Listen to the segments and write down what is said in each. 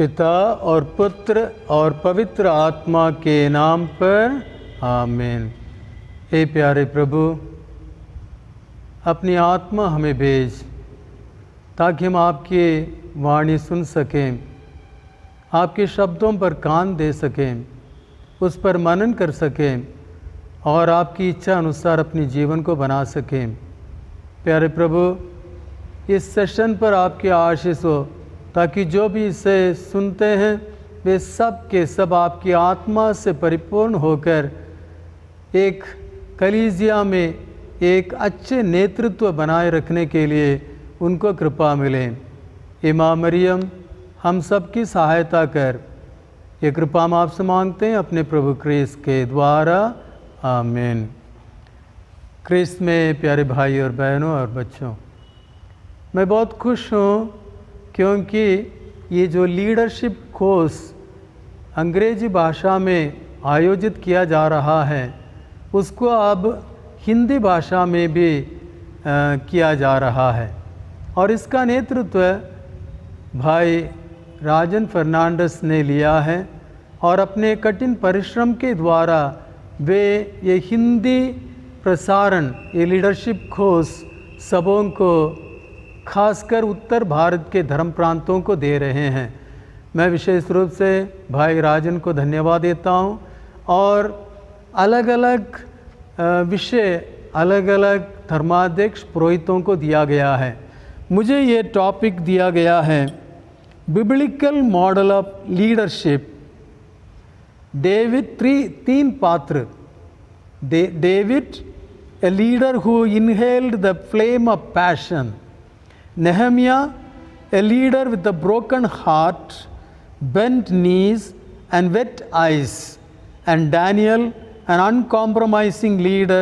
पिता और पुत्र और पवित्र आत्मा के नाम पर आमीन। हे प्यारे प्रभु, अपनी आत्मा हमें भेज ताकि हम आपकी वाणी सुन सकें, आपके शब्दों पर कान दे सकें, उस पर मनन कर सकें और आपकी इच्छा अनुसार अपने जीवन को बना सकें। प्यारे प्रभु, इस सेशन पर आपकी आशीष हो ताकि जो भी इसे सुनते हैं वे सब के सब आपकी आत्मा से परिपूर्ण होकर एक कलीसिया में एक अच्छे नेतृत्व बनाए रखने के लिए उनको कृपा मिले। इमाम मरियम, हम सब की सहायता कर। ये कृपा हम आपसे मांगते हैं अपने प्रभु क्रिस्त के द्वारा, आमीन। क्रिस्त में प्यारे भाई और बहनों और बच्चों, मैं बहुत खुश हूँ क्योंकि ये जो लीडरशिप कोर्स अंग्रेजी भाषा में आयोजित किया जा रहा है उसको अब हिंदी भाषा में भी किया जा रहा है और इसका नेतृत्व भाई राजन फर्नांडस ने लिया है और अपने कठिन परिश्रम के द्वारा वे ये हिंदी प्रसारण, ये लीडरशिप कोर्स सबों को खासकर उत्तर भारत के धर्म प्रांतों को दे रहे हैं। मैं विशेष रूप से भाई राजन को धन्यवाद देता हूं और अलग अलग विषय अलग अलग धर्माध्यक्ष पुरोहितों को दिया गया है। मुझे ये टॉपिक दिया गया है biblical model of leadership. David, तीन पात्र। David, a leader who inhaled the flame of passion. Nehemiah, a leader with a broken heart, bent knees and wet eyes, and Daniel, an uncompromising leader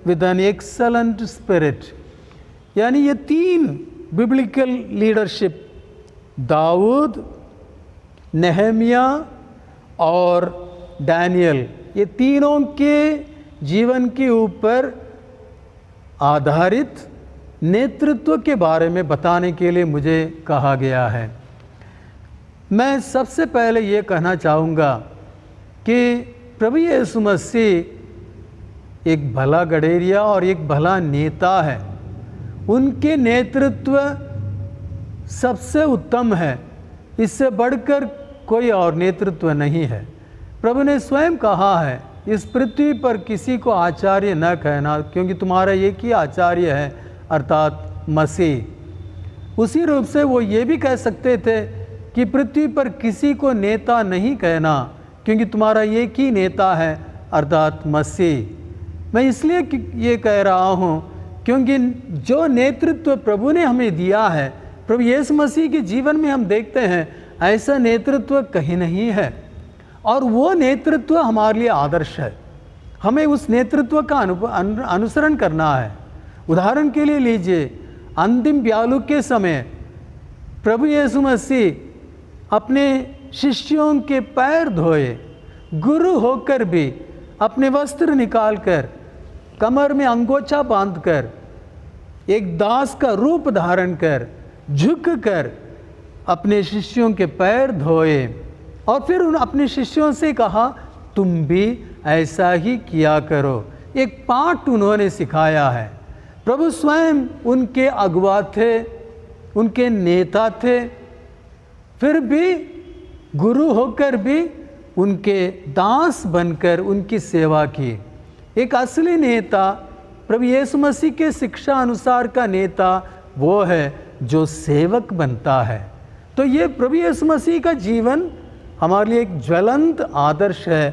with an excellent spirit. यानी ये तीन biblical leadership, Dawood, Nehemiah और Daniel, ये तीनों के जीवन के ऊपर आधारित नेतृत्व के बारे में बताने के लिए मुझे कहा गया है। मैं सबसे पहले ये कहना चाहूँगा कि प्रभु यीशु मसीह एक भला गडेरिया और एक भला नेता है। उनके नेतृत्व सबसे उत्तम है, इससे बढ़कर कोई और नेतृत्व नहीं है। प्रभु ने स्वयं कहा है, इस पृथ्वी पर किसी को आचार्य न कहना, क्योंकि तुम्हारा एक ही आचार्य है अर्थात मसीह। उसी रूप से वो ये भी कह सकते थे कि पृथ्वी पर किसी को नेता नहीं कहना, क्योंकि तुम्हारा एक ही नेता है अर्थात मसीह। मैं इसलिए ये कह रहा हूँ क्योंकि जो नेतृत्व प्रभु ने हमें दिया है, प्रभु यीशु मसीह के जीवन में हम देखते हैं ऐसा नेतृत्व कहीं नहीं है और वो नेतृत्व हमारे लिए आदर्श है। हमें उस नेतृत्व का अनुसरण करना है। उदाहरण के लिए लीजिए, अंतिम प्यालू के समय प्रभु यीशु मसीह अपने शिष्यों के पैर धोए, गुरु होकर भी अपने वस्त्र निकालकर कमर में अंगोछा बांधकर एक दास का रूप धारण कर झुककर अपने शिष्यों के पैर धोए और फिर अपने शिष्यों से कहा, तुम भी ऐसा ही किया करो। एक पाठ उन्होंने सिखाया है। प्रभु स्वयं उनके अगुवा थे, उनके नेता थे, फिर भी गुरु होकर भी उनके दास बनकर उनकी सेवा की। एक असली नेता, प्रभु यीशु मसीह के शिक्षा अनुसार का नेता वो है जो सेवक बनता है। तो ये प्रभु यीशु मसीह का जीवन हमारे लिए एक ज्वलंत आदर्श है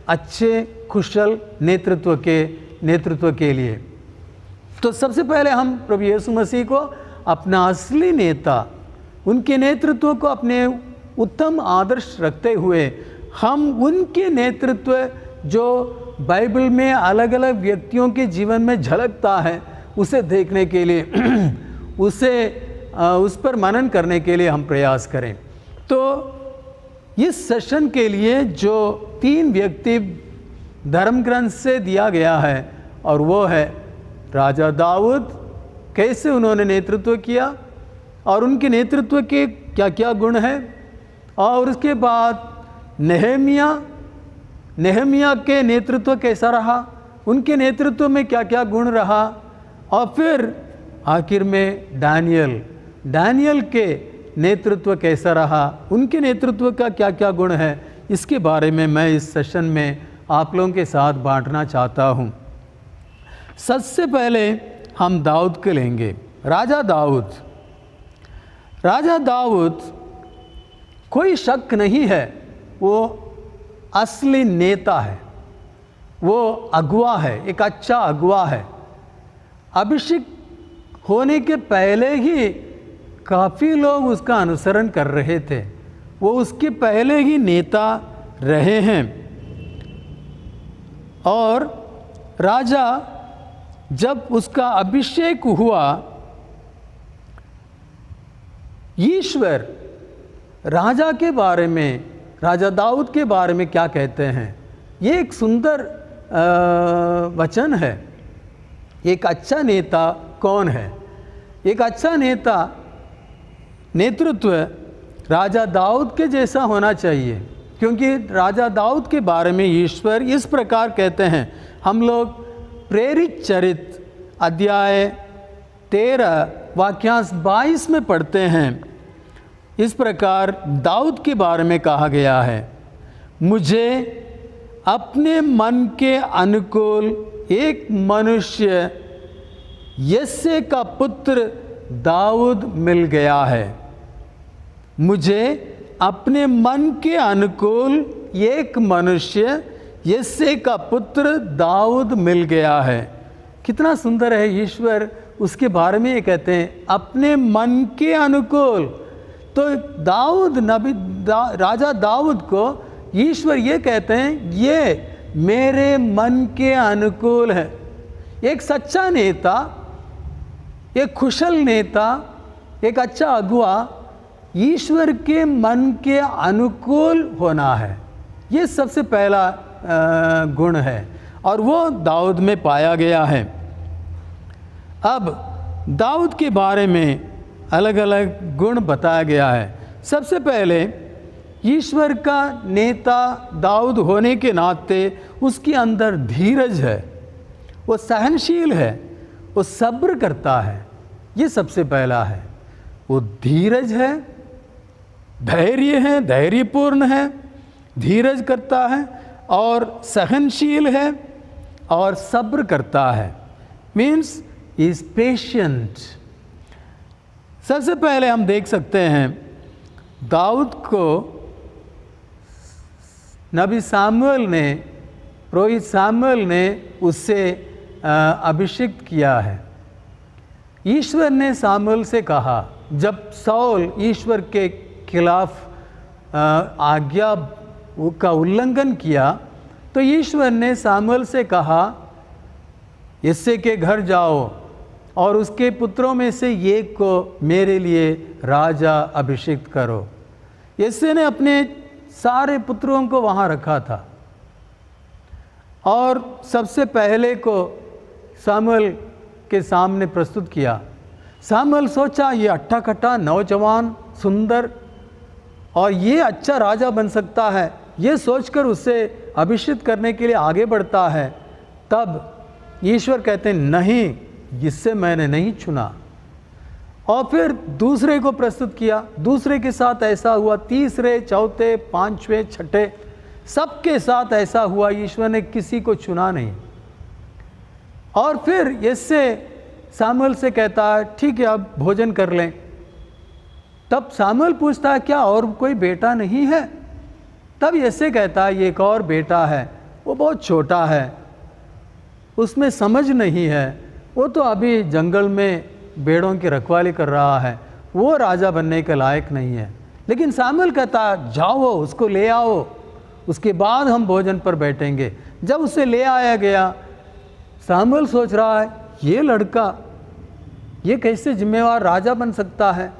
अच्छे कुशल नेतृत्व के लिए। तो सबसे पहले हम प्रभु यीशु मसीह को अपना असली नेता, उनके नेतृत्व को अपने उत्तम आदर्श रखते हुए हम उनके नेतृत्व जो बाइबल में अलग अलग व्यक्तियों के जीवन में झलकता है उसे देखने के लिए उस पर मनन करने के लिए हम प्रयास करें। तो इस सेशन के लिए जो तीन व्यक्ति धर्म ग्रंथ से दिया गया है और वो है राजा दाऊद, कैसे उन्होंने नेतृत्व किया और उनके नेतृत्व के क्या क्या गुण हैं। और उसके बाद नेहमिया के नेतृत्व कैसा रहा, उनके नेतृत्व में क्या क्या गुण रहा, और फिर आखिर में दानियल के नेतृत्व कैसा रहा, उनके नेतृत्व का क्या क्या गुण है, इसके बारे में मैं इस सेशन में आप लोगों के साथ बांटना चाहता हूँ। सबसे पहले हम दाऊद के लेंगे। राजा दाऊद कोई शक नहीं है, वो असली नेता है, वो अगुवा है, एक अच्छा अगुवा है। अभिषेक होने के पहले ही काफ़ी लोग उसका अनुसरण कर रहे थे, वो उसके पहले ही नेता रहे हैं। और राजा जब उसका अभिषेक हुआ, ईश्वर राजा के बारे में, राजा दाऊद के बारे में क्या कहते हैं, ये एक सुंदर वचन है। एक अच्छा नेता कौन है? एक अच्छा नेतृत्व राजा दाऊद के जैसा होना चाहिए, क्योंकि राजा दाऊद के बारे में ईश्वर इस प्रकार कहते हैं। हम लोग प्रेरित चरित्र अध्याय 13 वाक्यांश 22 में पढ़ते हैं। इस प्रकार दाऊद के बारे में कहा गया है, मुझे अपने मन के अनुकूल एक मनुष्य यिशै का पुत्र दाऊद मिल गया है। मुझे अपने मन के अनुकूल एक मनुष्य यिशै का पुत्र दाऊद मिल गया है। कितना सुंदर है, ईश्वर उसके बारे में ये कहते हैं अपने मन के अनुकूल। तो राजा दाऊद को ईश्वर ये कहते हैं ये मेरे मन के अनुकूल है। एक सच्चा नेता, एक कुशल नेता, एक अच्छा अगुआ ईश्वर के मन के अनुकूल होना है, ये सबसे पहला गुण है, और वो दाऊद में पाया गया है। अब दाऊद के बारे में अलग अलग गुण बताया गया है। सबसे पहले ईश्वर का नेता दाऊद होने के नाते उसके अंदर धीरज है, वो सहनशील है, वो सब्र करता है, ये सबसे पहला है। वो धीरज है, धैर्य है, धैर्यपूर्ण है, धीरज करता है और सहनशील है और सब्र करता है, मीन्स इज पेशेंट। सबसे पहले हम देख सकते हैं दाऊद को नबी सामुएल ने, पुरोहित सामुएल ने उससे अभिषेक किया है। ईश्वर ने सामुएल से कहा, जब शाऊल ईश्वर के खिलाफ आज्ञा का उल्लंघन किया, तो ईश्वर ने सामुएल से कहा यिशै के घर जाओ और उसके पुत्रों में से एक को मेरे लिए राजा अभिषेक करो। यिशै ने अपने सारे पुत्रों को वहाँ रखा था और सबसे पहले को सामुएल के सामने प्रस्तुत किया। सामुएल सोचा ये अट्ठा कट्टा नौजवान सुंदर और ये अच्छा राजा बन सकता है, ये सोचकर उसे अभिषेक करने के लिए आगे बढ़ता है। तब ईश्वर कहते हैं नहीं, इससे मैंने नहीं चुना। और फिर दूसरे को प्रस्तुत किया, दूसरे के साथ ऐसा हुआ, तीसरे, चौथे, पांचवें, छठे, सबके साथ ऐसा हुआ, ईश्वर ने किसी को चुना नहीं। और फिर यिशै सामुएल से कहता है ठीक है अब भोजन कर लें। तब सामुएल पूछता है क्या और कोई बेटा नहीं है? तब यिशै कहता है एक और बेटा है, वो बहुत छोटा है, उसमें समझ नहीं है, वो तो अभी जंगल में भेड़ों की रखवाली कर रहा है, वो राजा बनने के लायक नहीं है। लेकिन सामुएल कहता है जाओ उसको ले आओ, उसके बाद हम भोजन पर बैठेंगे। जब उसे ले आया गया, सामुएल सोच रहा है ये लड़का ये कैसे जिम्मेवार राजा बन सकता है,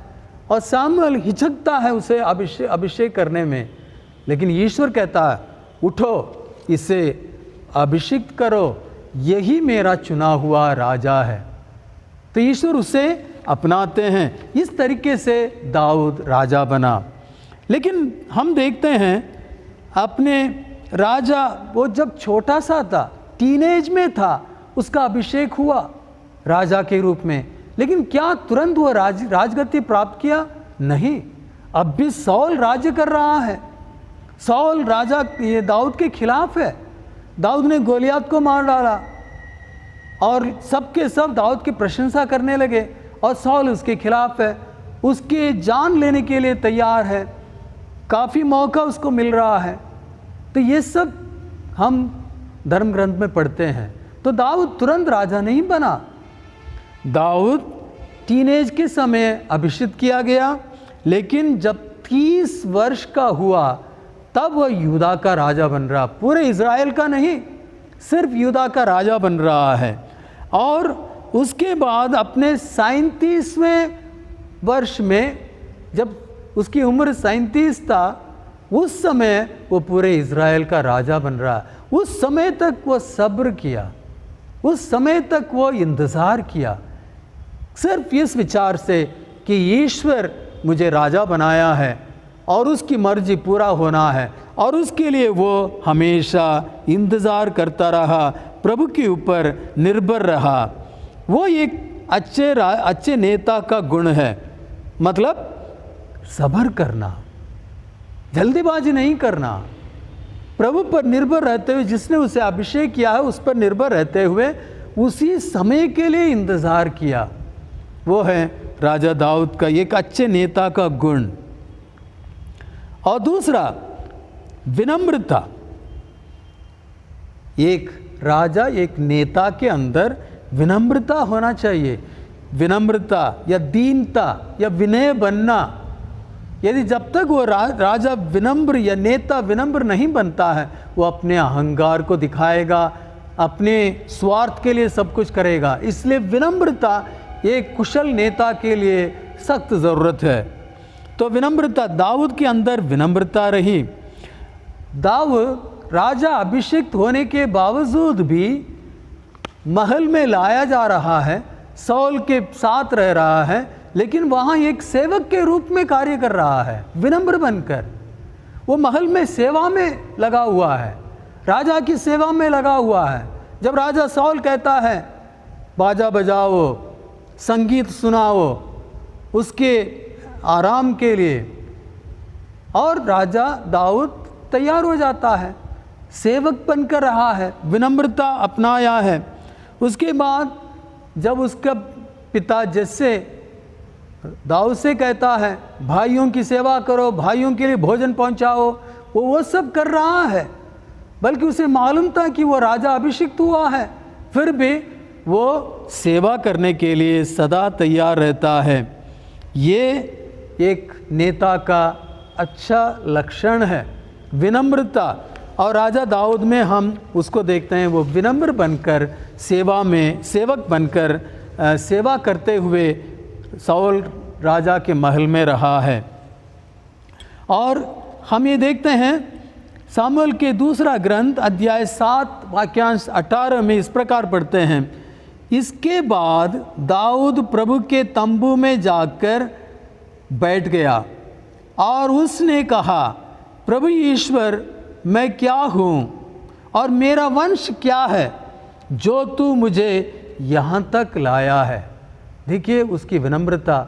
और सामुएल हिचकता है उसे अभिषेक करने में। लेकिन ईश्वर कहता है उठो इसे अभिषेक करो, यही मेरा चुना हुआ राजा है। तो ईश्वर उसे अपनाते हैं। इस तरीके से दाऊद राजा बना। लेकिन हम देखते हैं अपने राजा, वो जब छोटा सा था, टीनेज में था, उसका अभिषेक हुआ राजा के रूप में, लेकिन क्या तुरंत वो राजगद्दी प्राप्त किया? नहीं। अब भी सौल राज्य कर रहा है। सौल राजा ये दाऊद के खिलाफ है। दाऊद ने गोलियात को मार डाला और सबके सब दाऊद की प्रशंसा करने लगे, और सौल उसके खिलाफ है, उसके जान लेने के लिए तैयार है, काफ़ी मौका उसको मिल रहा है। तो ये सब हम धर्म ग्रंथ में पढ़ते हैं। तो दाऊद तुरंत राजा नहीं बना। दाऊद टीनेज के समय अभिषिक्त किया गया, लेकिन जब 30 वर्ष का हुआ तब वह यूदा का राजा बन रहा, पूरे इज़राइल का नहीं, सिर्फ यूदा का राजा बन रहा है। और उसके बाद अपने 37वें वर्ष में, जब उसकी उम्र 37 था, उस समय वो पूरे इज़राइल का राजा बन रहा। उस समय तक वो सब्र किया, उस समय तक वो इंतज़ार किया, सिर्फ इस विचार से कि ईश्वर मुझे राजा बनाया है और उसकी मर्जी पूरा होना है, और उसके लिए वो हमेशा इंतज़ार करता रहा, प्रभु के ऊपर निर्भर रहा। वो एक अच्छे नेता का गुण है, मतलब सब्र करना, जल्दीबाजी नहीं करना, प्रभु पर निर्भर रहते हुए, जिसने उसे अभिषेक किया है उस पर निर्भर रहते हुए उसी समय के लिए इंतज़ार किया। वो है राजा दाऊद का एक अच्छे नेता का गुण। और दूसरा, विनम्रता। एक राजा, एक नेता के अंदर विनम्रता होना चाहिए। विनम्रता या दीनता या विनय बनना। यदि जब तक वो राजा विनम्र या नेता विनम्र नहीं बनता है, वो अपने अहंकार को दिखाएगा, अपने स्वार्थ के लिए सब कुछ करेगा। इसलिए विनम्रता एक कुशल नेता के लिए सख्त ज़रूरत है। तो विनम्रता, दाऊद के अंदर विनम्रता रही। दाऊद राजा अभिषिक्त होने के बावजूद भी महल में लाया जा रहा है, सौल के साथ रह रहा है, लेकिन वहाँ एक सेवक के रूप में कार्य कर रहा है, विनम्र बनकर। वो महल में सेवा में लगा हुआ है, राजा की सेवा में लगा हुआ है। जब राजा सौल कहता है बाजा बजाओ, संगीत सुनाओ उसके आराम के लिए, और राजा दाऊद तैयार हो जाता है, सेवक बनकर रहा है, विनम्रता अपनाया है। उसके बाद जब उसका पिता जैसे दाऊद से कहता है भाइयों की सेवा करो, भाइयों के लिए भोजन पहुंचाओ, वो सब कर रहा है, बल्कि उसे मालूम था कि वो राजा अभिषिक्त हुआ है, फिर भी वो सेवा करने के लिए सदा तैयार रहता है। ये एक नेता का अच्छा लक्षण है, विनम्रता। और राजा दाऊद में हम उसको देखते हैं, वो विनम्र बनकर सेवा में सेवक बनकर सेवा करते हुए सौल राजा के महल में रहा है। और हम ये देखते हैं सामुएल के दूसरा ग्रंथ अध्याय 7 वाक्यांश 18 में इस प्रकार पढ़ते हैं, इसके बाद दाऊद प्रभु के तंबू में जाकर बैठ गया और उसने कहा, प्रभु ईश्वर मैं क्या हूँ और मेरा वंश क्या है जो तू मुझे यहाँ तक लाया है। देखिए उसकी विनम्रता,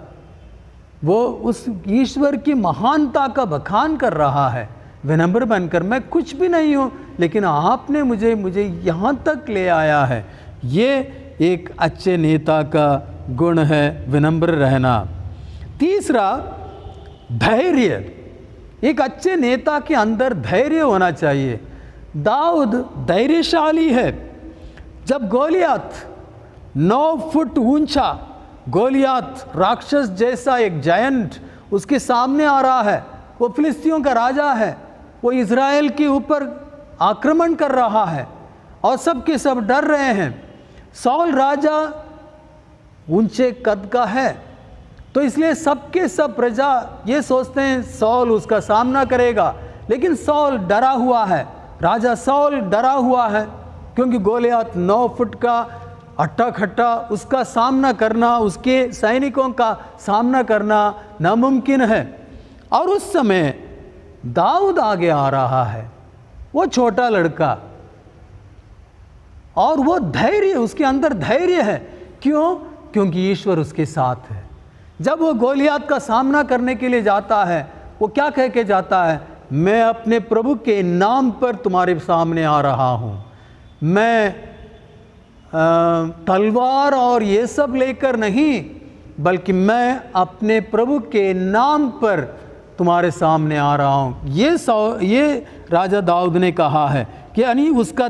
वो उस ईश्वर की महानता का बखान कर रहा है विनम्र बनकर, मैं कुछ भी नहीं हूँ लेकिन आपने मुझे यहाँ तक ले आया है। ये एक अच्छे नेता का गुण है, विनम्र रहना। तीसरा, धैर्य। एक अच्छे नेता के अंदर धैर्य होना चाहिए। दाऊद धैर्यशाली है। जब गोलियात 9 फुट ऊंचा गोलियात राक्षस जैसा एक जायंट उसके सामने आ रहा है, वो फिलिस्तियों का राजा है, वो इज़राइल के ऊपर आक्रमण कर रहा है और सब के सब डर रहे हैं। सौल राजा ऊंचे कद का है, तो इसलिए सबके सब प्रजा ये सोचते हैं सौल उसका सामना करेगा, लेकिन सौल डरा हुआ है, राजा सौल डरा हुआ है, क्योंकि गोलियात 9 फुट का हट्टा खट्टा, उसका सामना करना, उसके सैनिकों का सामना करना नामुमकिन है। और उस समय दाऊद आगे आ रहा है, वो छोटा लड़का, और वो धैर्य, उसके अंदर धैर्य है। क्यों? क्योंकि ईश्वर उसके साथ है। जब वो गोलियत का सामना करने के लिए जाता है, वो क्या कह के जाता है? मैं अपने प्रभु के नाम पर तुम्हारे सामने आ रहा हूँ, मैं तलवार और ये सब लेकर नहीं, बल्कि मैं अपने प्रभु के नाम पर तुम्हारे सामने आ रहा हूँ। ये राजा दाऊद ने कहा है कि यानी उसका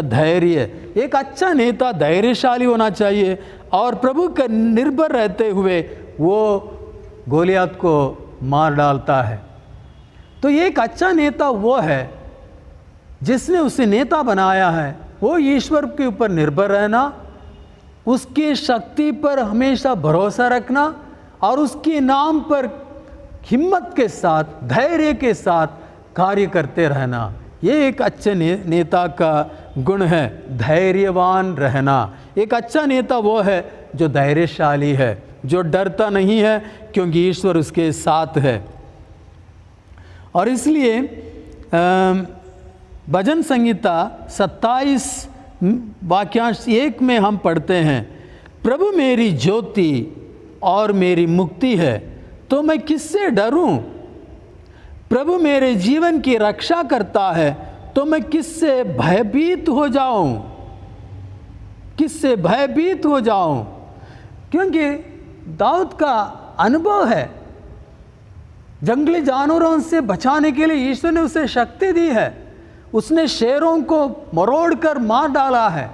धैर्य, एक अच्छा नेता धैर्यशाली होना चाहिए और प्रभु का निर्भर रहते हुए वो गोलियत को मार डालता है। तो ये एक अच्छा नेता वो है जिसने उसे नेता बनाया है, वो ईश्वर के ऊपर निर्भर रहना, उसकी शक्ति पर हमेशा भरोसा रखना और उसके नाम पर हिम्मत के साथ, धैर्य के साथ कार्य करते रहना। ये एक अच्छे नेता का गुण है, धैर्यवान रहना। एक अच्छा नेता वो है जो धैर्यशाली है, जो डरता नहीं है, क्योंकि ईश्वर उसके साथ है। और इसलिए भजन संहिता 27 वाक्यांश 1 में हम पढ़ते हैं, प्रभु मेरी ज्योति और मेरी मुक्ति है, तो मैं किससे डरूं? प्रभु मेरे जीवन की रक्षा करता है, तो मैं किससे भयभीत हो जाऊं? किससे भयभीत हो जाऊं? क्योंकि दाऊद का अनुभव है, जंगली जानवरों से बचाने के लिए ईश्वर ने उसे शक्ति दी है, उसने शेरों को मरोड़कर मार डाला है,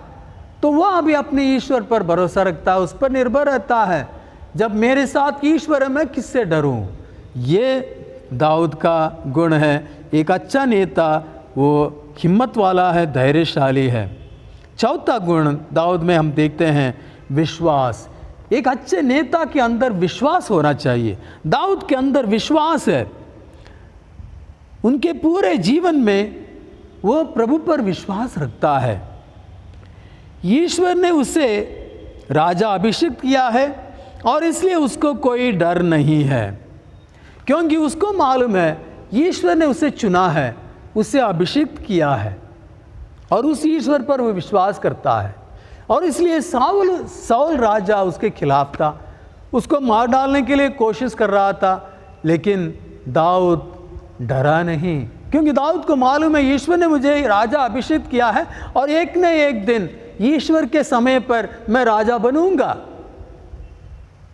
तो वह अभी अपने ईश्वर पर भरोसा रखता है, उस पर निर्भर रहता है। जब मेरे साथ ईश्वर है, मैं किससे डरूं? ये दाऊद का गुण है। एक अच्छा नेता वो हिम्मत वाला है, धैर्यशाली है। चौथा गुण दाऊद में हम देखते हैं विश्वास। एक अच्छे नेता के अंदर विश्वास होना चाहिए। दाऊद के अंदर विश्वास है, उनके पूरे जीवन में वो प्रभु पर विश्वास रखता है। ईश्वर ने उसे राजा अभिषेक किया है और इसलिए उसको कोई डर नहीं है, क्योंकि उसको मालूम है ईश्वर ने उसे चुना है, उसे अभिषेक किया है और उस ईश्वर पर वो विश्वास करता है। और इसलिए साउल राजा उसके खिलाफ था, उसको मार डालने के लिए कोशिश कर रहा था, लेकिन दाऊद डरा नहीं, क्योंकि दाऊद को मालूम है ईश्वर ने मुझे राजा अभिषेक किया है और एक न एक दिन ईश्वर के समय पर मैं राजा बनूंगा।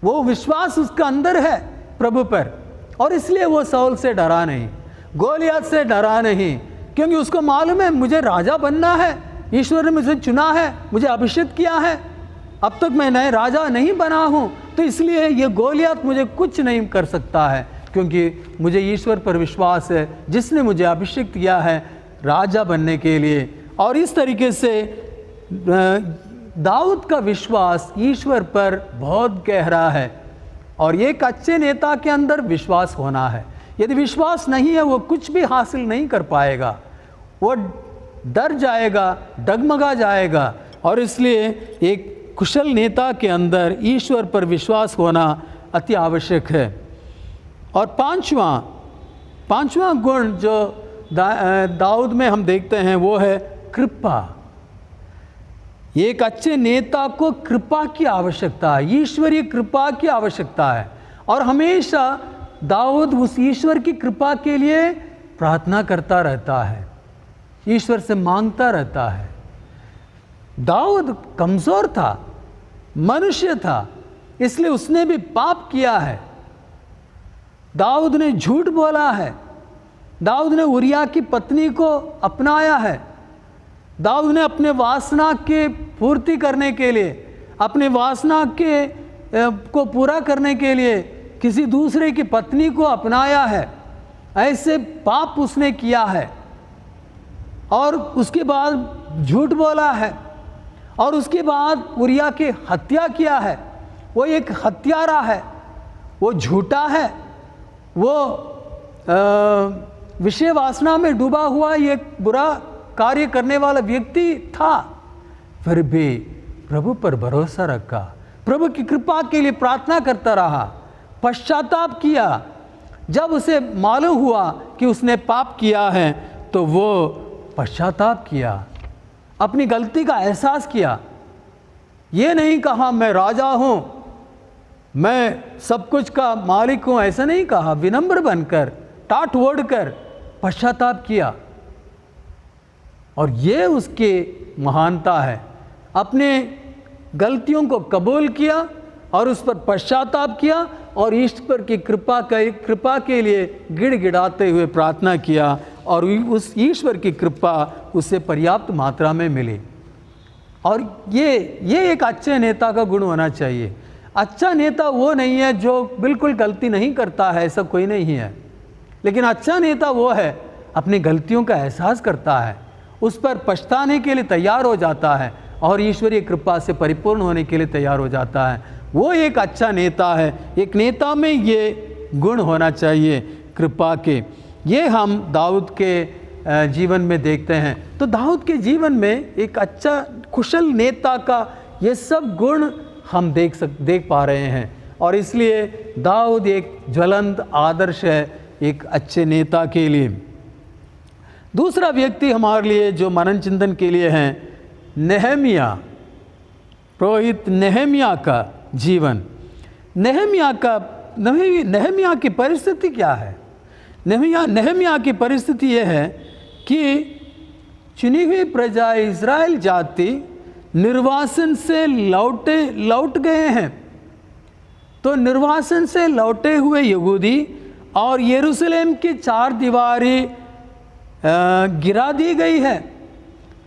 वो विश्वास उसका अंदर है प्रभु पर, और इसलिए वो साउल से डरा नहीं, गोलियत से डरा नहीं, क्योंकि उसको मालूम है मुझे राजा बनना है, ईश्वर ने मुझे चुना है, मुझे अभिषेक किया है, अब तक मैं नए राजा नहीं बना हूँ, तो इसलिए ये गोलियत मुझे कुछ नहीं कर सकता है, क्योंकि मुझे ईश्वर पर विश्वास है जिसने मुझे अभिषेक किया है राजा बनने के लिए। और इस तरीके से दाऊद का विश्वास ईश्वर पर बहुत गहरा है, और एक अच्छे नेता के अंदर विश्वास होना है। यदि विश्वास नहीं है, वो कुछ भी हासिल नहीं कर पाएगा, वो डर जाएगा, डगमगा जाएगा। और इसलिए एक कुशल नेता के अंदर ईश्वर पर विश्वास होना अति आवश्यक है। और पांचवा गुण जो दाऊद में हम देखते हैं वो है कृपा। एक अच्छे नेता को कृपा की आवश्यकता है, ईश्वरीय कृपा की आवश्यकता है, और हमेशा दाऊद उस ईश्वर की कृपा के लिए प्रार्थना करता रहता है, ईश्वर से मांगता रहता है। दाऊद कमज़ोर था, मनुष्य था, इसलिए उसने भी पाप किया है। दाऊद ने झूठ बोला है, दाऊद ने उरिया की पत्नी को अपनाया है, दाऊद ने अपने वासना के पूर्ति करने के लिए, अपने वासना के को पूरा करने के लिए किसी दूसरे की पत्नी को अपनाया है। ऐसे पाप उसने किया है, और उसके बाद झूठ बोला है, और उसके बाद उरिया की हत्या किया है। वो एक हत्यारा है, वो झूठा है, वो विषय वासना में डूबा हुआ एक बुरा कार्य करने वाला व्यक्ति था, फिर भी प्रभु पर भरोसा रखा, प्रभु की कृपा के लिए प्रार्थना करता रहा, पश्चाताप किया, जब उसे मालूम हुआ कि उसने पाप किया है तो वो पश्चाताप किया, अपनी गलती का एहसास किया। ये नहीं कहा मैं राजा हूँ, मैं सब कुछ का मालिक हूँ, ऐसा नहीं कहा। विनम्र बनकर, टाट ओढ़कर पश्चाताप किया। और ये उसकी महानता है। अपने गलतियों को कबूल किया और उस पर पश्चाताप किया और ईश्वर की कृपा के लिए गिड़गिड़ाते हुए प्रार्थना किया और उस ईश्वर की कृपा उसे पर्याप्त मात्रा में मिली। और ये एक अच्छे नेता का गुण होना चाहिए। अच्छा नेता वो नहीं है जो बिल्कुल गलती नहीं करता है, ऐसा कोई नहीं है। लेकिन अच्छा नेता वो है अपनी गलतियों का एहसास करता है, उस पर पछताने के लिए तैयार हो जाता है और ईश्वरीय कृपा से परिपूर्ण होने के लिए तैयार हो जाता है। वो एक अच्छा नेता है। एक नेता में ये गुण होना चाहिए कृपा के। ये हम दाऊद के जीवन में देखते हैं। तो दाऊद के जीवन में एक अच्छा कुशल नेता का ये सब गुण हम देख पा रहे हैं और इसलिए दाऊद एक ज्वलंत आदर्श है एक अच्छे नेता के लिए। दूसरा व्यक्ति हमारे लिए जो मनन चिंतन के लिए है, नेहमिया, पुरोहित नेहमिया का जीवन। नेहमिया की परिस्थिति क्या है? नेहमिया की परिस्थिति यह है कि चुनी हुई प्रजा इज़राइल जाति निर्वासन से लौट गए हैं। तो निर्वासन से लौटे हुए यहूदी और यरूशलेम की चार दीवारी गिरा दी गई है,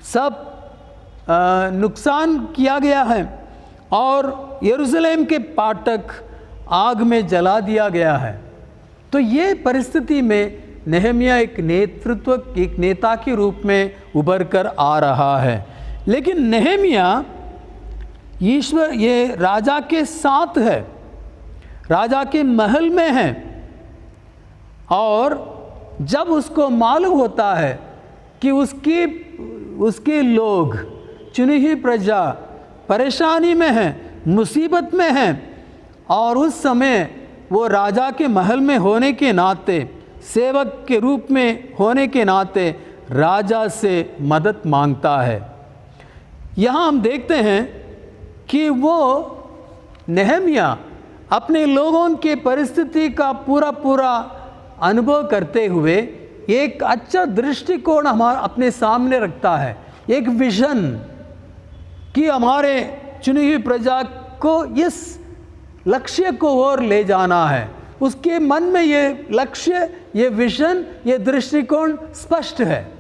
सब नुकसान किया गया है और यरूशलेम के फाटक आग में जला दिया गया है। तो ये परिस्थिति में नेहमिया एक नेता के रूप में उभर कर आ रहा है। लेकिन नेहमिया ईश्वर ये राजा के साथ है, राजा के महल में है और जब उसको मालूम होता है कि उसके लोग, चुनी हुई प्रजा परेशानी में है, मुसीबत में है और उस समय वो राजा के महल में होने के नाते, सेवक के रूप में होने के नाते राजा से मदद मांगता है। यहाँ हम देखते हैं कि वो नेहमिया अपने लोगों के परिस्थिति का पूरा अनुभव करते हुए एक अच्छा दृष्टिकोण अपने सामने रखता है, एक विजन कि हमारे चुनी हुई प्रजा को इस लक्ष्य को ओर ले जाना है। उसके मन में ये लक्ष्य, ये विजन, ये दृष्टिकोण स्पष्ट है।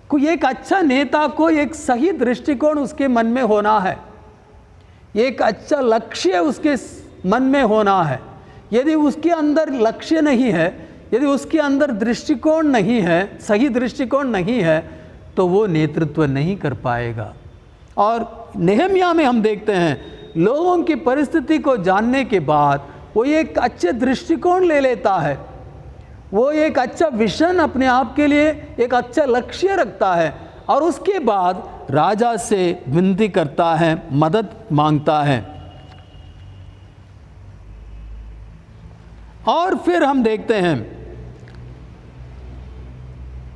कोई एक अच्छा नेता को एक सही दृष्टिकोण उसके मन में होना है, एक अच्छा लक्ष्य उसके मन में होना है। यदि उसके अंदर लक्ष्य नहीं है, यदि उसके अंदर दृष्टिकोण नहीं है, सही दृष्टिकोण नहीं है, तो वो नेतृत्व नहीं कर पाएगा। और नेहमिया में हम देखते हैं लोगों की परिस्थिति को जानने के बाद वो एक अच्छे दृष्टिकोण ले लेता है, वो एक अच्छा विजन अपने आप के लिए एक अच्छा लक्ष्य रखता है और उसके बाद राजा से विनती करता है, मदद मांगता है। और फिर हम देखते हैं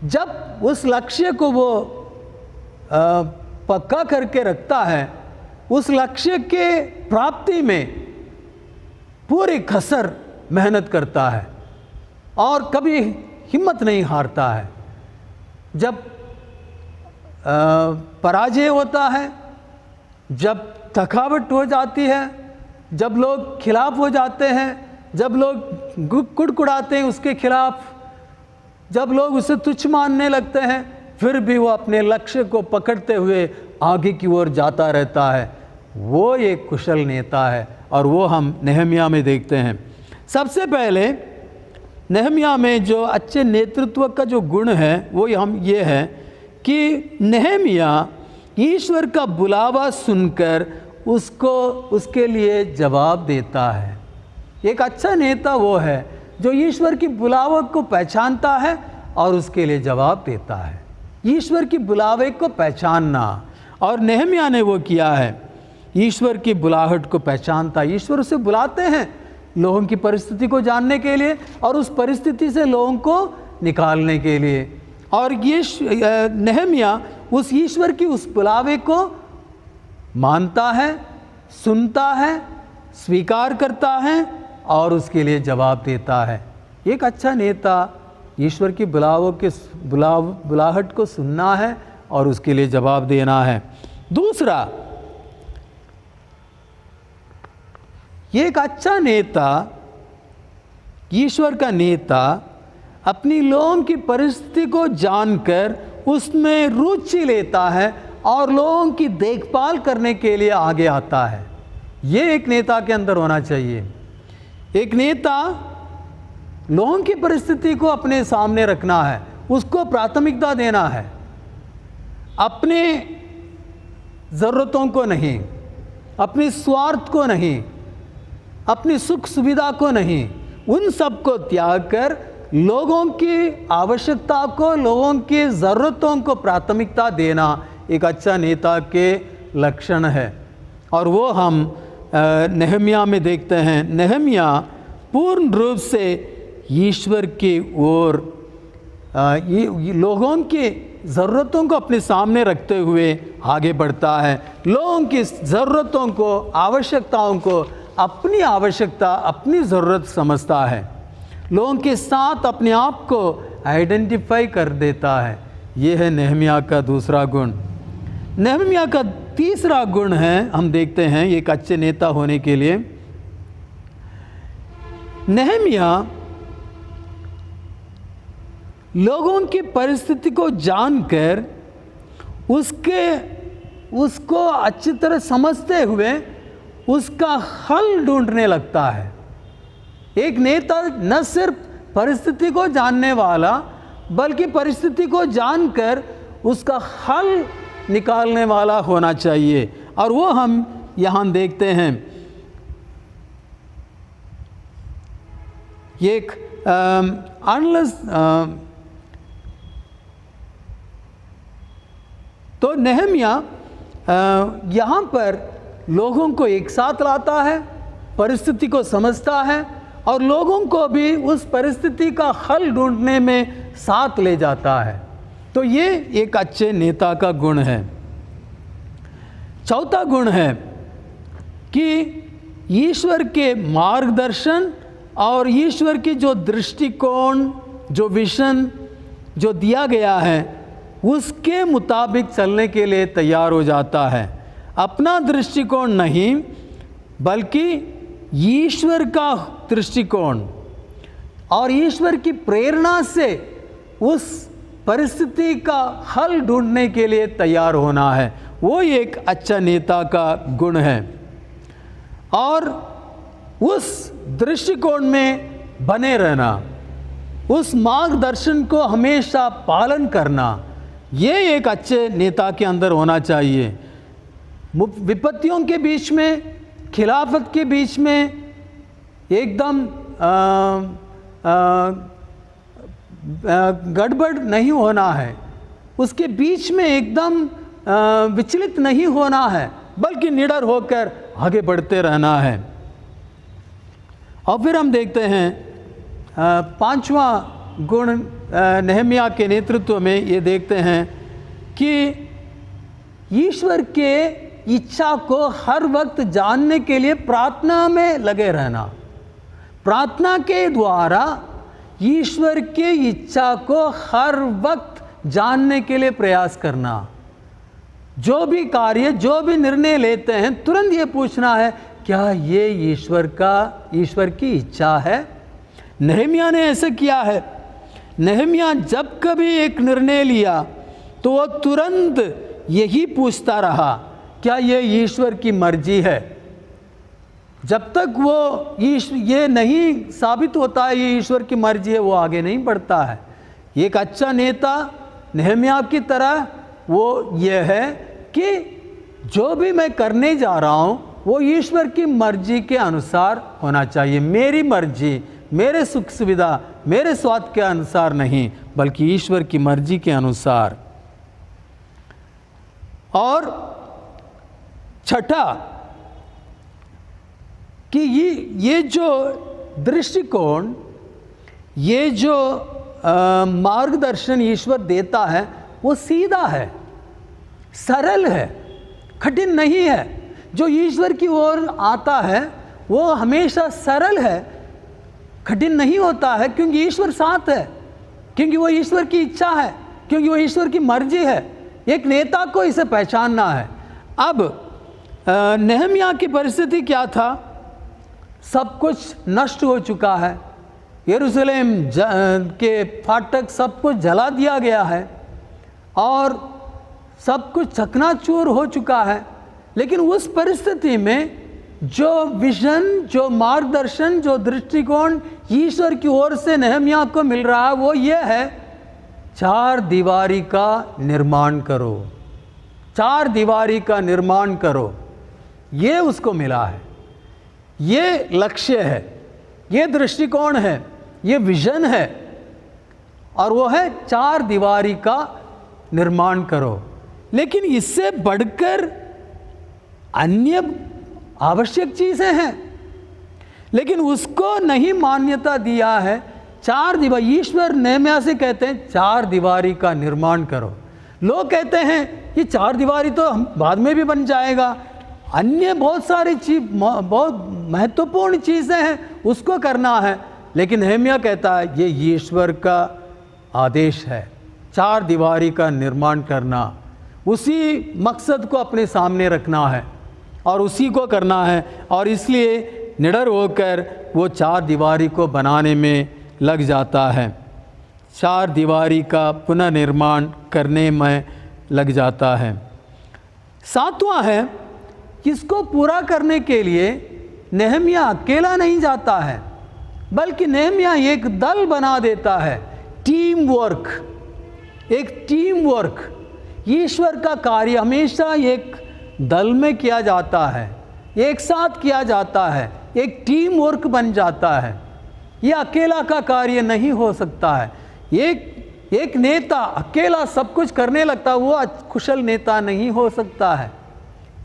जब उस लक्ष्य को वो पक्का करके रखता है, उस लक्ष्य के प्राप्ति में पूरी कसर मेहनत करता है और कभी हिम्मत नहीं हारता है। जब पराजय होता है, जब थकावट हो जाती है, जब लोग खिलाफ हो जाते हैं, जब लोग कुड़कुड़ाते हैं उसके खिलाफ, जब लोग उसे तुच्छ मानने लगते हैं, फिर भी वो अपने लक्ष्य को पकड़ते हुए आगे की ओर जाता रहता है। वो एक कुशल नेता है और वो हम नेहमिया में देखते हैं। सबसे पहले नेहमिया में जो अच्छे नेतृत्व का जो गुण है वो ये है कि नेहमिया ईश्वर का बुलावा सुनकर उसके लिए जवाब देता है। एक अच्छा नेता वो है जो ईश्वर की बुलावे को पहचानता है और उसके लिए जवाब देता है। ईश्वर की बुलावे को पहचानना, और नेहमिया ने वो किया है। ईश्वर की बुलाहट को पहचानता, ईश्वर उसे बुलाते हैं लोगों की परिस्थिति को जानने के लिए और उस परिस्थिति से लोगों को निकालने के लिए। और ये नेहम्याह उस ईश्वर की उस बुलावे को मानता है, सुनता है, स्वीकार करता है और उसके लिए जवाब देता है। एक अच्छा नेता ईश्वर की बुलाहट को सुनना है और उसके लिए जवाब देना है। दूसरा, एक अच्छा नेता, ईश्वर का नेता अपनी लोगों की परिस्थिति को जानकर उसमें रुचि लेता है और लोगों की देखभाल करने के लिए आगे आता है। ये एक नेता के अंदर होना चाहिए। एक नेता लोगों की परिस्थिति को अपने सामने रखना है, उसको प्राथमिकता देना है, अपने ज़रूरतों को नहीं, अपने स्वार्थ को नहीं, अपनी सुख सुविधा को नहीं, उन सब को त्याग कर लोगों की आवश्यकता को, लोगों की ज़रूरतों को प्राथमिकता देना एक अच्छा नेता के लक्षण है। और वो हम नेहम्याह में देखते हैं। नेहम्याह पूर्ण रूप से ईश्वर की ओर लोगों की ज़रूरतों को अपने सामने रखते हुए आगे बढ़ता है। लोगों की ज़रूरतों को, आवश्यकताओं को अपनी आवश्यकता, अपनी ज़रूरत समझता है। लोगों के साथ अपने आप को आइडेंटिफाई कर देता है। ये है नेहम्याह का दूसरा गुण। नेहम्याह का तीसरा गुण है, हम देखते हैं एक अच्छे नेता होने के लिए। नेहम्याह लोगों की परिस्थिति को जानकर उसको अच्छी तरह समझते हुए उसका हल ढूंढने लगता है। एक नेता न सिर्फ परिस्थिति को जानने वाला बल्कि परिस्थिति को जानकर उसका हल निकालने वाला होना चाहिए। और वो हम यहाँ देखते हैं। एक तो नेहम्याह यहाँ पर लोगों को एक साथ लाता है, परिस्थिति को समझता है और लोगों को भी उस परिस्थिति का हल ढूंढने में साथ ले जाता है। तो ये एक अच्छे नेता का गुण है। चौथा गुण है कि ईश्वर के मार्गदर्शन और ईश्वर की जो दृष्टिकोण, जो विजन जो दिया गया है उसके मुताबिक चलने के लिए तैयार हो जाता है। अपना दृष्टिकोण नहीं बल्कि ईश्वर का दृष्टिकोण और ईश्वर की प्रेरणा से उस परिस्थिति का हल ढूंढने के लिए तैयार होना है। वो एक अच्छा नेता का गुण है। और उस दृष्टिकोण में बने रहना, उस मार्गदर्शन को हमेशा पालन करना, ये एक अच्छे नेता के अंदर होना चाहिए। विपत्तियों के बीच में, खिलाफत के बीच में एकदम गड़बड़ नहीं होना है, उसके बीच में एकदम विचलित नहीं होना है, बल्कि निडर होकर आगे बढ़ते रहना है। और फिर हम देखते हैं पांचवा गुण नेहम्याह के नेतृत्व में ये देखते हैं कि ईश्वर के इच्छा को हर वक्त जानने के लिए प्रार्थना में लगे रहना। प्रार्थना के द्वारा ईश्वर की इच्छा को हर वक्त जानने के लिए प्रयास करना। जो भी कार्य, जो भी निर्णय लेते हैं, तुरंत ये पूछना है क्या ये ईश्वर की इच्छा है। नेहम्याह ने ऐसा किया है। नेहम्याह जब कभी एक निर्णय लिया तो वो तुरंत यही पूछता रहा, क्या ये ईश्वर की मर्जी है। जब तक वो ये नहीं साबित होता है ये ईश्वर की मर्जी है, वो आगे नहीं बढ़ता है। एक अच्छा नेता नेहम्याह की तरह वो ये है कि जो भी मैं करने जा रहा हूँ वो ईश्वर की मर्जी के अनुसार होना चाहिए। मेरी मर्जी, मेरे सुख सुविधा, मेरे स्वाद के अनुसार नहीं, बल्कि ईश्वर की मर्जी के अनुसार। और छठा कि ये जो दृष्टिकोण, ये जो मार्गदर्शन ईश्वर देता है वो सीधा है, सरल है, कठिन नहीं है। जो ईश्वर की ओर आता है वो हमेशा सरल है, कठिन नहीं होता है, क्योंकि ईश्वर साथ है, क्योंकि वो ईश्वर की इच्छा है, क्योंकि वो ईश्वर की मर्जी है। एक नेता को इसे पहचानना है। अब नेहम्याह की परिस्थिति क्या था? सब कुछ नष्ट हो चुका है, यरूशलेम के फाटक सब कुछ जला दिया गया है और सब कुछ चकनाचूर हो चुका है। लेकिन उस परिस्थिति में जो विजन, जो मार्गदर्शन, जो दृष्टिकोण ईश्वर की ओर से नेहम्याह को मिल रहा है वो ये है, 4 दीवारी का निर्माण करो, 4 दीवारी का निर्माण करो। ये उसको मिला है, ये लक्ष्य है, ये दृष्टिकोण है, ये विजन है, और वो है 4 दीवारी का निर्माण करो। लेकिन इससे बढ़कर अन्य आवश्यक चीज़ें हैं, लेकिन उसको नहीं मान्यता दिया है। 4 दीवारी, ईश्वर नेहम्याह से कहते हैं 4 दीवारी का निर्माण करो। लोग कहते हैं ये 4 दीवारी तो हम बाद में भी बन जाएगा, अन्य बहुत सारी चीज, बहुत महत्वपूर्ण चीज़ें हैं, उसको करना है। लेकिन नेहम्याह कहता है ये ईश्वर का आदेश है, 4 दीवारी का निर्माण करना, उसी मकसद को अपने सामने रखना है और उसी को करना है। और इसलिए निडर होकर वो 4 दीवारी को बनाने में लग जाता है, 4 दीवारी का पुनर्निर्माण करने में लग जाता है। 7वां है, इसको पूरा करने के लिए नेहम्याह अकेला नहीं जाता है, बल्कि नेहम्याह एक दल बना देता है, टीम वर्क, एक टीम वर्क। ईश्वर का कार्य हमेशा एक दल में किया जाता है, एक साथ किया जाता है, एक टीम वर्क बन जाता है। यह अकेला का कार्य नहीं हो सकता है। एक नेता अकेला सब कुछ करने लगता, वो कुशल नेता नहीं हो सकता है।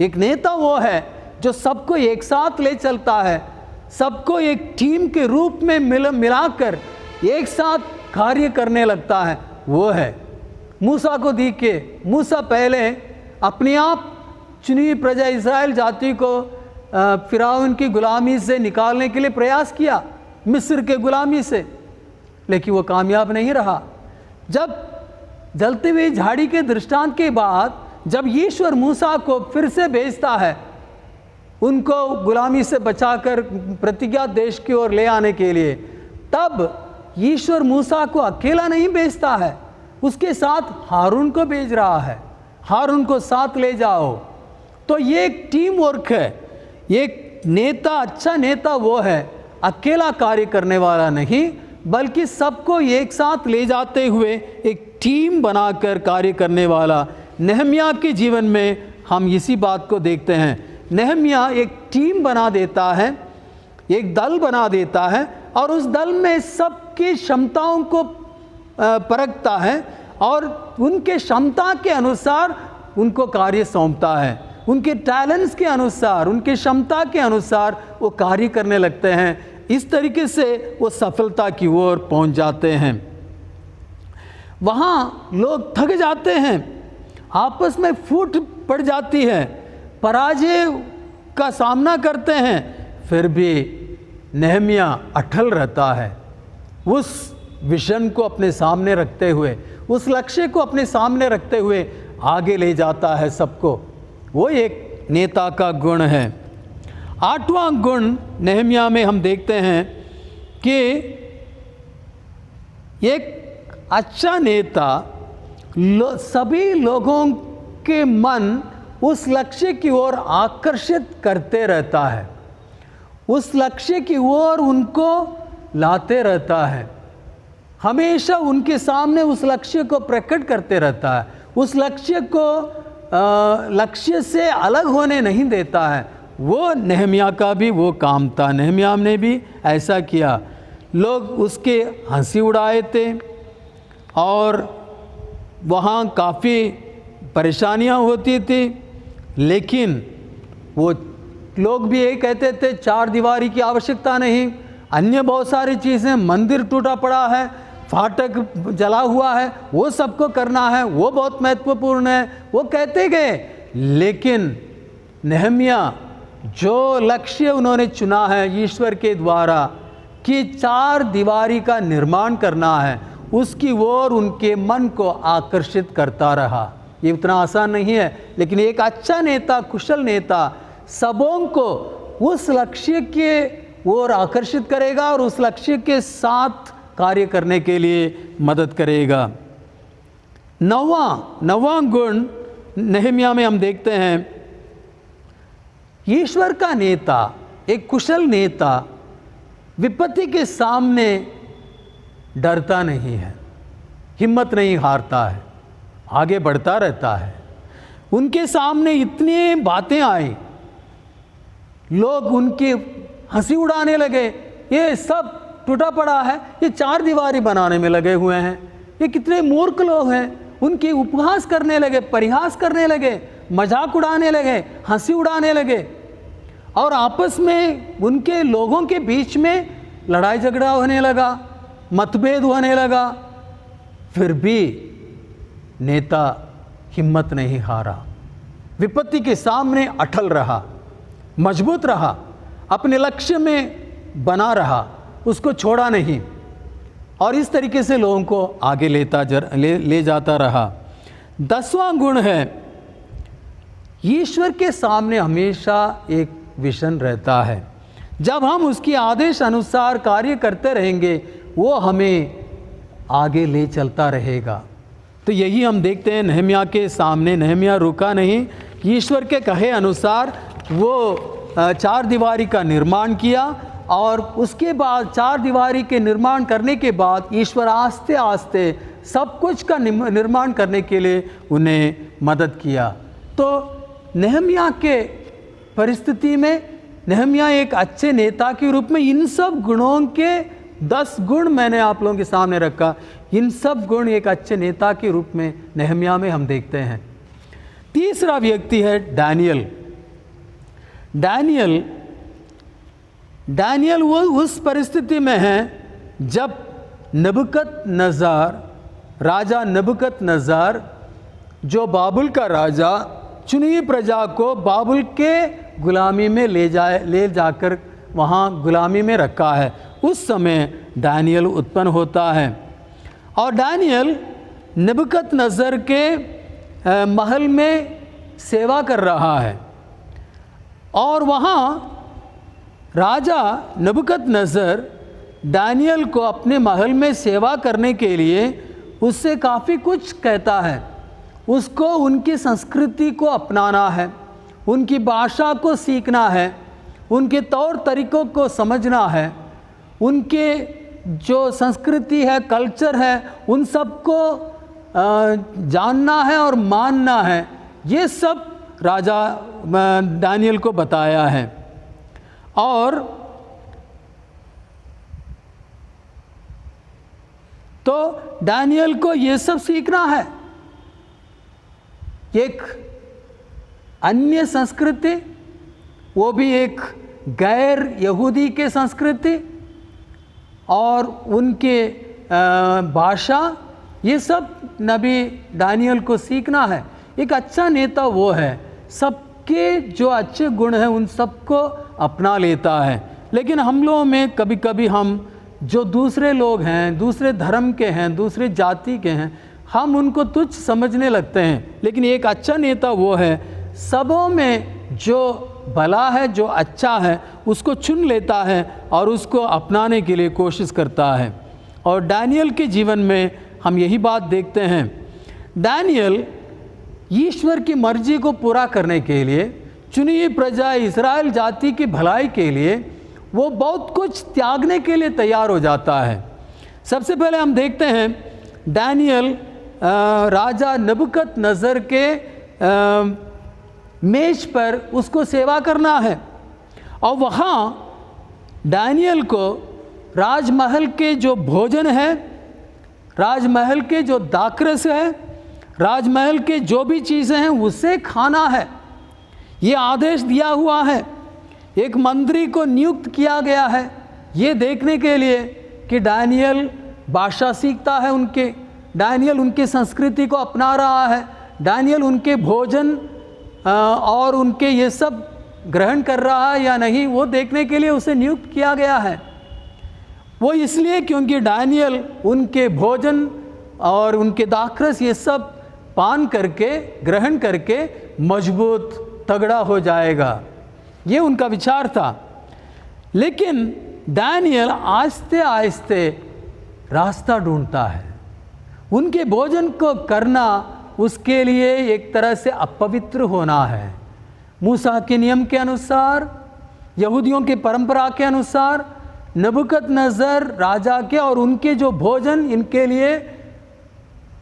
एक नेता वो है जो सबको एक साथ ले चलता है, सबको एक टीम के रूप में मिलाकर एक साथ कार्य करने लगता है, वो है। मूसा को देखिए, मूसा पहले अपने आप चुनी हुई प्रजा इस्राएल जाति को फिरौन की गुलामी से निकालने के लिए प्रयास किया, मिस्र के गुलामी से, लेकिन वो कामयाब नहीं रहा। जब जलती हुई झाड़ी के दृष्टांत के बाद जब ईश्वर मूसा को फिर से भेजता है उनको गुलामी से बचाकर प्रतिज्ञा देश की ओर ले आने के लिए, तब ईश्वर मूसा को अकेला नहीं भेजता है, उसके साथ हारून को भेज रहा है, हारून को साथ ले जाओ। तो ये एक टीम वर्क है। एक नेता, अच्छा नेता वो है अकेला कार्य करने वाला नहीं, बल्कि सबको एक साथ ले जाते हुए एक टीम बनाकर कार्य करने वाला। नेहम्याह के जीवन में हम इसी बात को देखते हैं। नेहम्याह एक टीम बना देता है, एक दल बना देता है, और उस दल में सबकी क्षमताओं को परखता है और उनके क्षमता के अनुसार उनको कार्य सौंपता है। उनके टैलेंट्स के अनुसार, उनके क्षमता के अनुसार वो कार्य करने लगते हैं। इस तरीके से वो सफलता की ओर पहुंच जाते हैं। वहाँ लोग थक जाते हैं, आपस में फूट पड़ जाती है, पराजय का सामना करते हैं, फिर भी नेहम्याह अटल रहता है, उस विजन को अपने सामने रखते हुए, उस लक्ष्य को अपने सामने रखते हुए आगे ले जाता है सबको। वो एक नेता का गुण है। 8वां गुण नेहम्याह में हम देखते हैं कि एक अच्छा नेता सभी लोगों के मन उस लक्ष्य की ओर आकर्षित करते रहता है, उस लक्ष्य की ओर उनको लाते रहता है, हमेशा उनके सामने उस लक्ष्य को प्रकट करते रहता है, उस लक्ष्य को लक्ष्य से अलग होने नहीं देता है। वो नेहम्याह का भी वो काम था। नेहम्याह ने भी ऐसा किया। लोग उसके हंसी उड़ाए थे और वहाँ काफ़ी परेशानियाँ होती थी, लेकिन वो लोग भी यही कहते थे, चार दीवारी की आवश्यकता नहीं, अन्य बहुत सारी चीज़ें, मंदिर टूटा पड़ा है, फाटक जला हुआ है, वो सबको करना है, वो बहुत महत्वपूर्ण है, वो कहते गए। लेकिन नेहम्याह जो लक्ष्य उन्होंने चुना है ईश्वर के द्वारा कि चार दीवारी का निर्माण करना है, उसकी ओर उनके मन को आकर्षित करता रहा। ये उतना आसान नहीं है, लेकिन एक अच्छा नेता, कुशल नेता सबों को उस लक्ष्य के ओर आकर्षित करेगा और उस लक्ष्य के साथ कार्य करने के लिए मदद करेगा। नौवां गुण नेहम्याह में हम देखते हैं, ईश्वर का नेता, एक कुशल नेता विपत्ति के सामने डरता नहीं है, हिम्मत नहीं हारता है, आगे बढ़ता रहता है। उनके सामने इतनी बातें आई, लोग उनकी हंसी उड़ाने लगे, ये सब टूटा पड़ा है, ये चार दीवारी बनाने में लगे हुए हैं, ये कितने मूर्ख लोग हैं। उनकी उपहास करने लगे, परिहास करने लगे, मजाक उड़ाने लगे, हंसी उड़ाने लगे, और आपस में उनके लोगों के बीच में लड़ाई झगड़ा होने लगा, मतभेद होने लगा। फिर भी नेता हिम्मत नहीं हारा, विपत्ति के सामने अटल रहा, मजबूत रहा, अपने लक्ष्य में बना रहा, उसको छोड़ा नहीं, और इस तरीके से लोगों को आगे ले जाता रहा। 10वां गुण है, ईश्वर के सामने हमेशा एक विजन रहता है। जब हम उसके आदेश अनुसार कार्य करते रहेंगे, वो हमें आगे ले चलता रहेगा। तो यही हम देखते हैं नेहम्याह के सामने। नेहम्याह रुका नहीं, ईश्वर के कहे अनुसार वो चार दीवारी का निर्माण किया, और उसके बाद चार दीवारी के निर्माण करने के बाद ईश्वर आस्ते आस्ते सब कुछ का निर्माण करने के लिए उन्हें मदद किया। तो नेहम्याह के परिस्थिति में नेहम्याह एक अच्छे नेता के रूप में इन सब गुणों के 10 गुण मैंने आप लोगों के सामने रखा। इन सब गुण एक अच्छे नेता के रूप में नेहम्याह में हम देखते हैं। तीसरा व्यक्ति है दानियल। दानियल वो उस परिस्थिति में है जब राजा नबूकदनेस्सर जो बाबुल का राजा चुनी प्रजा को बाबुल के गुलामी में ले जाकर वहाँ गुलामी में रखा है, उस समय दानियल उत्पन्न होता है। और दानियल नबूकदनेस्सर के महल में सेवा कर रहा है, और वहाँ राजा नबूकदनेस्सर दानियल को अपने महल में सेवा करने के लिए उससे काफ़ी कुछ कहता है। उसको उनकी संस्कृति को अपनाना है, उनकी भाषा को सीखना है, उनके तौर तरीक़ों को समझना है, उनके जो संस्कृति है, कल्चर है, उन सब को जानना है और मानना है। ये सब राजा दानियल को बताया है। और तो दानियल को ये सब सीखना है। एक अन्य संस्कृति, वो भी एक गैर यहूदी के संस्कृति और उनके भाषा, ये सब नबी दानियल को सीखना है। एक अच्छा नेता वो है, सबके जो अच्छे गुण हैं उन सबको अपना लेता है। लेकिन हम लोगों में कभी कभी हम जो दूसरे लोग हैं, दूसरे धर्म के हैं, दूसरे जाति के हैं, हम उनको तुच्छ समझने लगते हैं। लेकिन एक अच्छा नेता वो है, सबों में जो भला है, जो अच्छा है, उसको चुन लेता है और उसको अपनाने के लिए कोशिश करता है। और दानियल के जीवन में हम यही बात देखते हैं। दानियल ईश्वर की मर्जी को पूरा करने के लिए, चुनी हुई प्रजा इस्राएल जाति की भलाई के लिए वो बहुत कुछ त्यागने के लिए तैयार हो जाता है। सबसे पहले हम देखते हैं दानियल राजा नबूकदनेस्सर के मेज पर उसको सेवा करना है, और वहाँ दानियल को राजमहल के जो भोजन है, राजमहल के जो दाखरस है, राजमहल के जो भी चीज़ें हैं उससे खाना है, ये आदेश दिया हुआ है। एक मंत्री को नियुक्त किया गया है ये देखने के लिए कि दानियल भाषा सीखता है उनके, दानियल उनके संस्कृति को अपना रहा है, दानियल उनके भोजन और उनके ये सब ग्रहण कर रहा है या नहीं, वो देखने के लिए उसे नियुक्त किया गया है। वो इसलिए क्योंकि दानियल उनके भोजन और उनके दाखरस ये सब पान करके ग्रहण करके मजबूत तगड़ा हो जाएगा, ये उनका विचार था। लेकिन दानियल आहिस्ते आहिस्ते रास्ता ढूंढता है। उनके भोजन को करना उसके लिए एक तरह से अपवित्र होना है। मूसा के नियम के अनुसार, यहूदियों के परंपरा के अनुसार नबूकदनेस्सर राजा के और उनके जो भोजन इनके लिए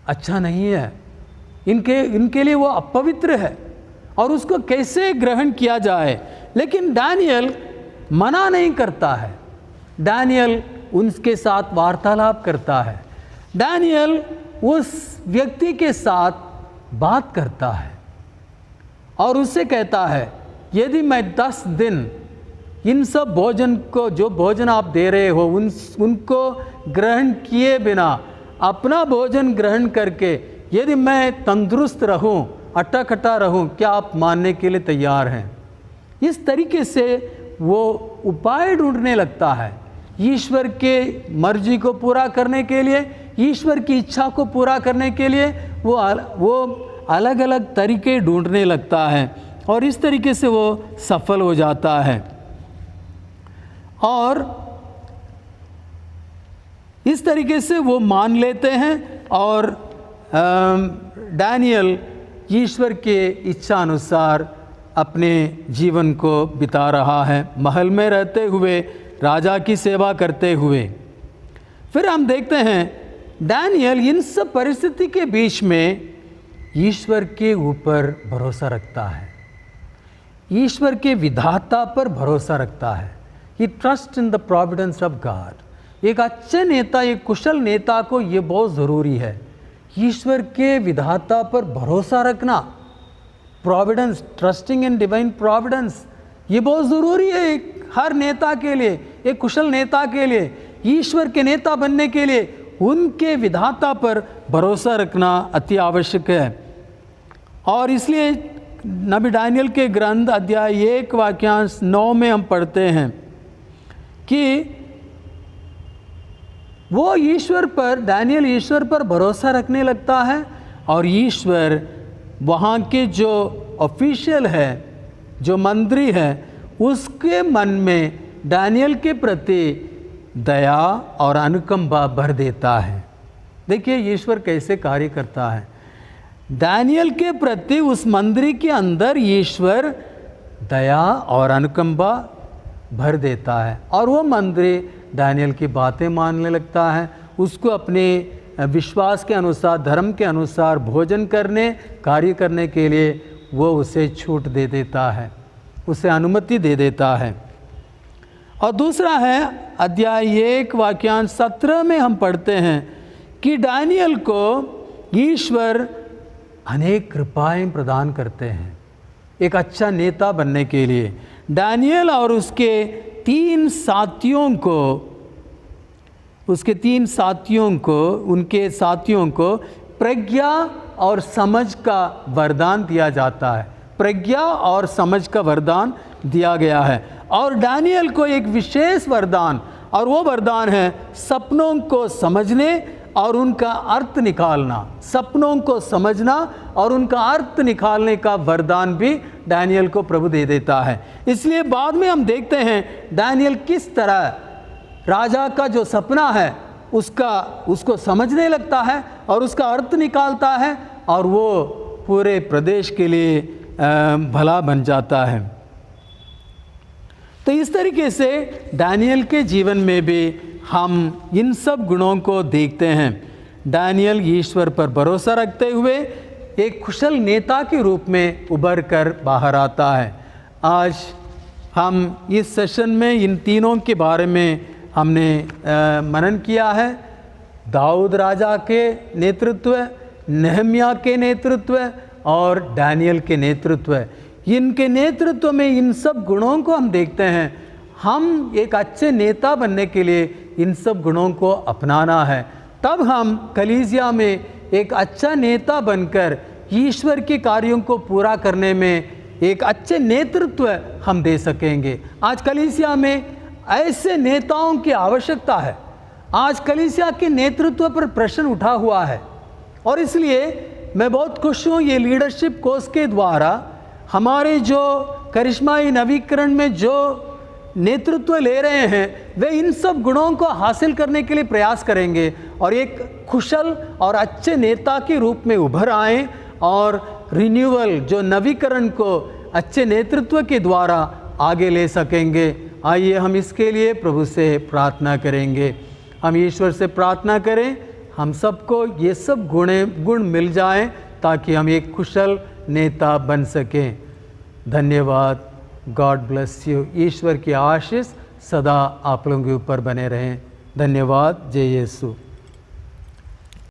अच्छा नहीं है, इनके लिए वो अपवित्र है और उसको कैसे ग्रहण किया जाए। लेकिन दानियल मना नहीं करता है, दानियल उनके साथ वार्तालाप करता है, दानियल उस व्यक्ति के साथ बात करता है और उससे कहता है यदि मैं 10 दिन इन सब भोजन को, जो भोजन आप दे रहे हो उनको ग्रहण किए बिना अपना भोजन ग्रहण करके यदि मैं तंदुरुस्त रहूं, अट्टा-कट्टा रहूं, क्या आप मानने के लिए तैयार हैं? इस तरीके से वो उपाय ढूंढने लगता है ईश्वर के मर्जी को पूरा करने के लिए, ईश्वर की इच्छा को पूरा करने के लिए वो अलग अलग तरीके ढूंढने लगता है और इस तरीके से वो सफल हो जाता है। और इस तरीके से वो मान लेते हैं और दानियल ईश्वर के इच्छा अनुसार अपने जीवन को बिता रहा है, महल में रहते हुए, राजा की सेवा करते हुए। फिर हम देखते हैं दानियल इन सब परिस्थिति के बीच में ईश्वर के ऊपर भरोसा रखता है, ईश्वर के विधाता पर भरोसा रखता है। He trusts in the providence of God। एक अच्छे नेता, एक कुशल नेता को ये बहुत ज़रूरी है, ईश्वर के विधाता पर भरोसा रखना। Providence, trusting in divine Providence, ये बहुत ज़रूरी है हर नेता के लिए, एक कुशल नेता के लिए, ईश्वर के नेता बनने के लिए उनके विधाता पर भरोसा रखना अति आवश्यक है। और इसलिए नबी दानियल के ग्रंथ अध्याय 1 वाक्यांश 9 में हम पढ़ते हैं कि वो ईश्वर पर, दानियल ईश्वर पर भरोसा रखने लगता है और ईश्वर वहाँ के जो ऑफिशियल है, जो मंत्री है, उसके मन में दानियल के प्रति दया और अनुकंपा भर देता है। देखिए ईश्वर कैसे कार्य करता है। दानियल के प्रति उस मंत्री के अंदर ईश्वर दया और अनुकंपा भर देता है और वो मंत्री दानियल की बातें मानने लगता है, उसको अपने विश्वास के अनुसार, धर्म के अनुसार भोजन करने, कार्य करने के लिए वो उसे छूट दे देता है, उसे अनुमति दे देता है। और दूसरा है अध्याय 1 वाक्यांश 17 में हम पढ़ते हैं कि दानियल को ईश्वर अनेक कृपाएं प्रदान करते हैं एक अच्छा नेता बनने के लिए। दानियल और उसके 3 साथियों को, उनके साथियों को प्रज्ञा और समझ का वरदान दिया जाता है, प्रज्ञा और समझ का वरदान दिया गया है। और दानियल को एक विशेष वरदान, और वो वरदान है सपनों को समझने और उनका अर्थ निकालना। सपनों को समझना और उनका अर्थ निकालने का वरदान भी दानियल को प्रभु दे देता है। इसलिए बाद में हम देखते हैं दानियल किस तरह राजा का जो सपना है उसको समझने लगता है और उसका अर्थ निकालता है और वो पूरे प्रदेश के लिए भला बन जाता है। तो इस तरीके से दानियल के जीवन में भी हम इन सब गुणों को देखते हैं। दानियल ईश्वर पर भरोसा रखते हुए एक कुशल नेता के रूप में उभर कर बाहर आता है। आज हम इस सेशन में इन तीनों के बारे में हमने मनन किया है। दाऊद राजा के नेतृत्व, नेहम्या के नेतृत्व और दानियल के नेतृत्व, इनके नेतृत्व में इन सब गुणों को हम देखते हैं। हम एक अच्छे नेता बनने के लिए इन सब गुणों को अपनाना है, तब हम कलीसिया में एक अच्छा नेता बनकर ईश्वर के कार्यों को पूरा करने में एक अच्छे नेतृत्व हम दे सकेंगे। आज कलीसिया में ऐसे नेताओं की आवश्यकता है। आज कलीसिया के नेतृत्व पर प्रश्न उठा हुआ है और इसलिए मैं बहुत खुश हूँ, ये लीडरशिप कोर्स के द्वारा हमारे जो करिश्माई नवीकरण में जो नेतृत्व ले रहे हैं वे इन सब गुणों को हासिल करने के लिए प्रयास करेंगे और एक कुशल और अच्छे नेता के रूप में उभर आएं और रिन्यूअल जो नवीकरण को अच्छे नेतृत्व के द्वारा आगे ले सकेंगे। आइए हम इसके लिए प्रभु से प्रार्थना करेंगे। हम ईश्वर से प्रार्थना करें हम सबको ये सब गुण मिल जाएं ताकि हम एक कुशल नेता बन सकें। धन्यवाद। God bless you. ईश्वर की आशीष सदा आप लोगों के ऊपर बने रहें। धन्यवाद। जय यीशु।